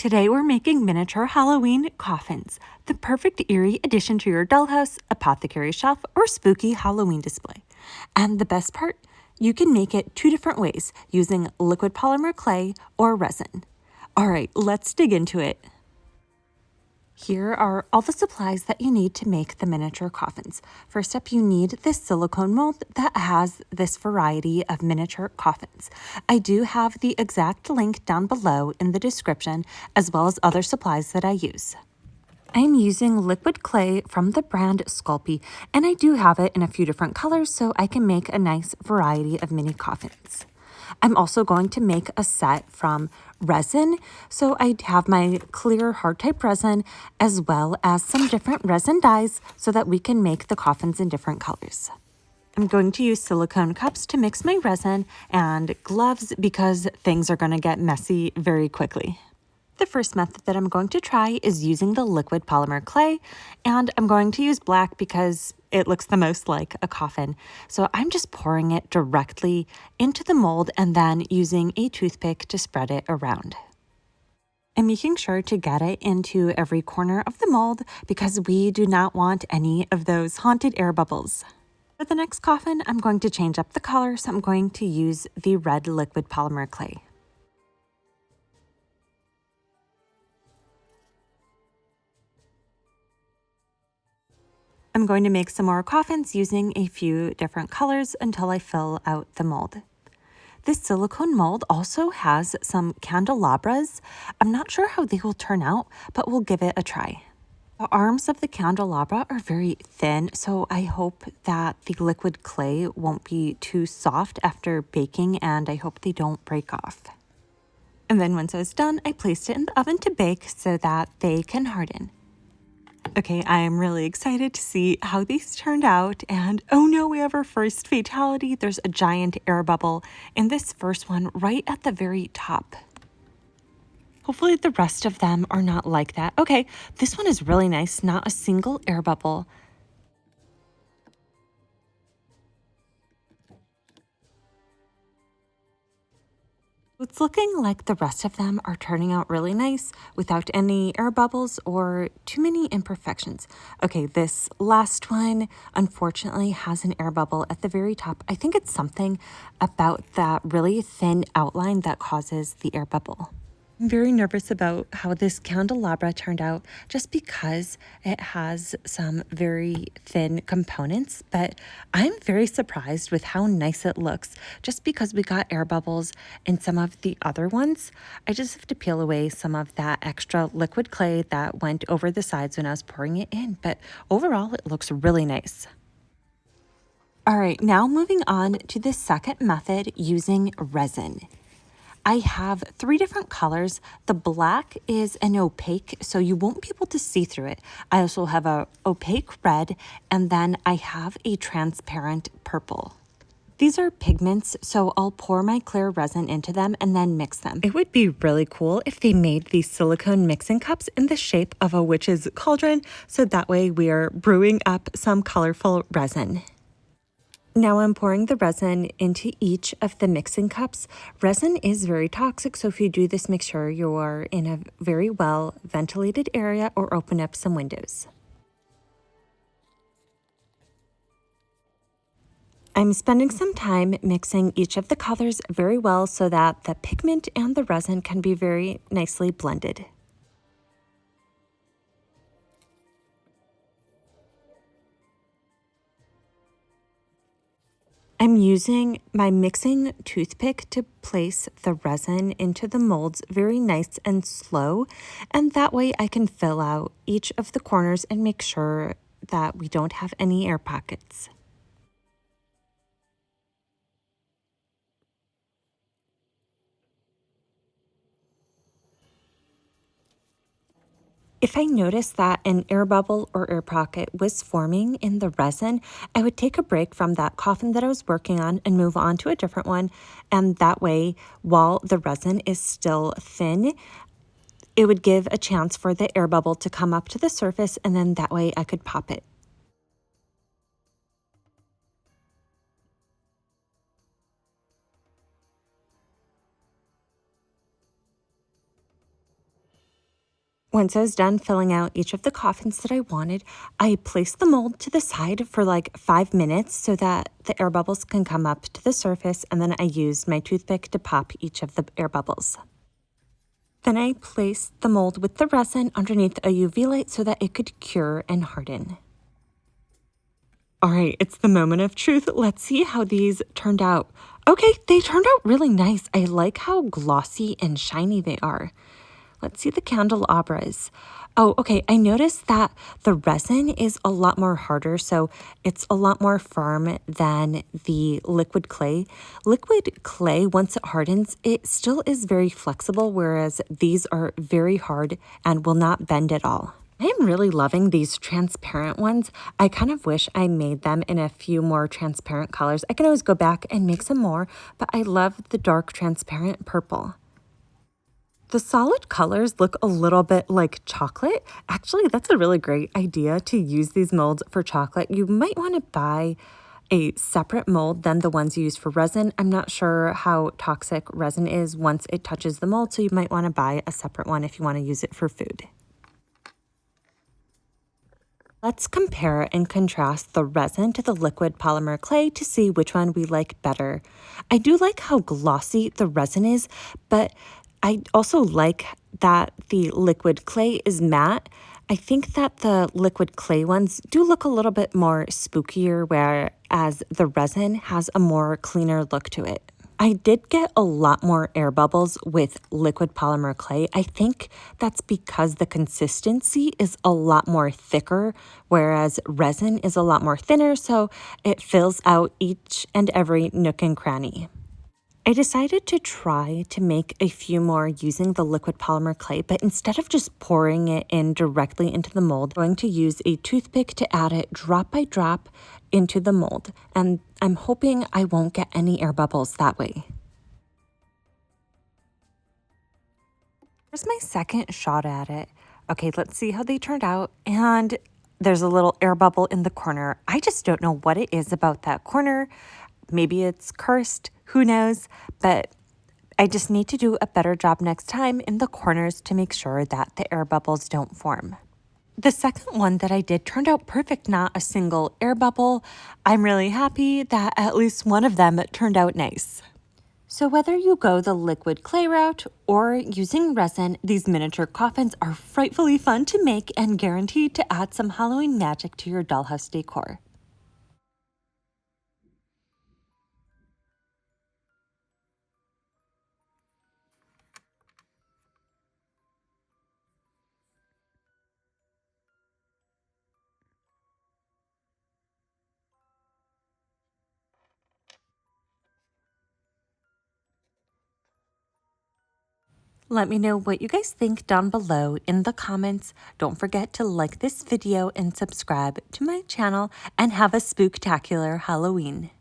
Today we're making miniature Halloween coffins, the perfect eerie addition to your dollhouse, apothecary shelf, or spooky Halloween display. And the best part, you can make it two different ways using liquid polymer clay or resin. All right, let's dig into it. Here are all the supplies that you need to make the miniature coffins. First up, you need this silicone mold that has this variety of miniature coffins. I do have the exact link down below in the description, as well as other supplies that I use. I'm using liquid clay from the brand Sculpey, and I do have it in a few different colors so I can make a nice variety of mini coffins. I'm also going to make a set from resin, so I have my clear hard type resin as well as some different resin dyes so that we can make the coffins in different colors. I'm going to use silicone cups to mix my resin and gloves because things are going to get messy very quickly. The first method that I'm going to try is using the liquid polymer clay, and I'm going to use black because it looks the most like a coffin. So I'm just pouring it directly into the mold and then using a toothpick to spread it around. I'm making sure to get it into every corner of the mold because we do not want any of those haunted air bubbles. For the next coffin, I'm going to change up the color, so I'm going to use the red liquid polymer clay. I'm going to make some more coffins using a few different colors until I fill out the mold. This silicone mold also has some candelabras. I'm not sure how they will turn out, but we'll give it a try. The arms of the candelabra are very thin, so I hope that the liquid clay won't be too soft after baking, and I hope they don't break off. And then once I was done, I placed it in the oven to bake so that they can harden. Okay, I am really excited to see how these turned out, and oh no, we have our first fatality. There's a giant air bubble in this first one right at the very top. Hopefully the rest of them are not like that. Okay, this one is really nice, not a single air bubble. It's looking like the rest of them are turning out really nice without any air bubbles or too many imperfections. Okay, this last one unfortunately has an air bubble at the very top. I think it's something about that really thin outline that causes the air bubble. I'm very nervous about how this candelabra turned out just because it has some very thin components, but I'm very surprised with how nice it looks just because we got air bubbles in some of the other ones. I just have to peel away some of that extra liquid clay that went over the sides when I was pouring it in, but overall it looks really nice. All right, now moving on to the second method using resin. I have three different colors. The black is an opaque, so you won't be able to see through it. I also have a opaque red, and then I have a transparent purple. These are pigments, so I'll pour my clear resin into them and then mix them. It would be really cool if they made these silicone mixing cups in the shape of a witch's cauldron, so that way we are brewing up some colorful resin. Now I'm pouring the resin into each of the mixing cups. Resin is very toxic, so if you do this, make sure you're in a very well ventilated area or open up some windows. I'm spending some time mixing each of the colors very well so that the pigment and the resin can be very nicely blended. I'm using my mixing toothpick to place the resin into the molds very nice and slow, and that way I can fill out each of the corners and make sure that we don't have any air pockets. If I noticed that an air bubble or air pocket was forming in the resin, I would take a break from that coffin that I was working on and move on to a different one. And that way, while the resin is still thin, it would give a chance for the air bubble to come up to the surface, and then that way I could pop it. Once I was done filling out each of the coffins that I wanted, I placed the mold to the side for like 5 minutes so that the air bubbles can come up to the surface, and then I used my toothpick to pop each of the air bubbles. Then I placed the mold with the resin underneath a UV light so that it could cure and harden. All right, it's the moment of truth. Let's see how these turned out. Okay, they turned out really nice. I like how glossy and shiny they are. Let's see the candelabras. Oh, okay, I noticed that the resin is a lot more harder, so it's a lot more firm than the liquid clay. Liquid clay, once it hardens, it still is very flexible, whereas these are very hard and will not bend at all. I am really loving these transparent ones. I kind of wish I made them in a few more transparent colors. I can always go back and make some more, but I love the dark transparent purple. The solid colors look a little bit like chocolate. Actually, that's a really great idea to use these molds for chocolate. You might want to buy a separate mold than the ones you use for resin. I'm not sure how toxic resin is once it touches the mold, so you might want to buy a separate one if you want to use it for food. Let's compare and contrast the resin to the liquid polymer clay to see which one we like better. I do like how glossy the resin is, but I also like that the liquid clay is matte. I think that the liquid clay ones do look a little bit more spookier, whereas the resin has a more cleaner look to it. I did get a lot more air bubbles with liquid polymer clay. I think that's because the consistency is a lot more thicker, whereas resin is a lot more thinner, so it fills out each and every nook and cranny. I decided to try to make a few more using the liquid polymer clay, but instead of just pouring it in directly into the mold, I'm going to use a toothpick to add it drop by drop into the mold, and I'm hoping I won't get any air bubbles that way. Here's my second shot at it. Okay, let's see how they turned out, and there's a little air bubble in the corner. I just don't know what it is about that corner. Maybe it's cursed, who knows, but I just need to do a better job next time in the corners to make sure that the air bubbles don't form. The second one that I did turned out perfect, not a single air bubble. I'm really happy that at least one of them turned out nice. So whether you go the liquid clay route or using resin, these miniature coffins are frightfully fun to make and guaranteed to add some Halloween magic to your dollhouse decor. Let me know what you guys think down below in the comments. Don't forget to like this video and subscribe to my channel, and have a spooktacular Halloween.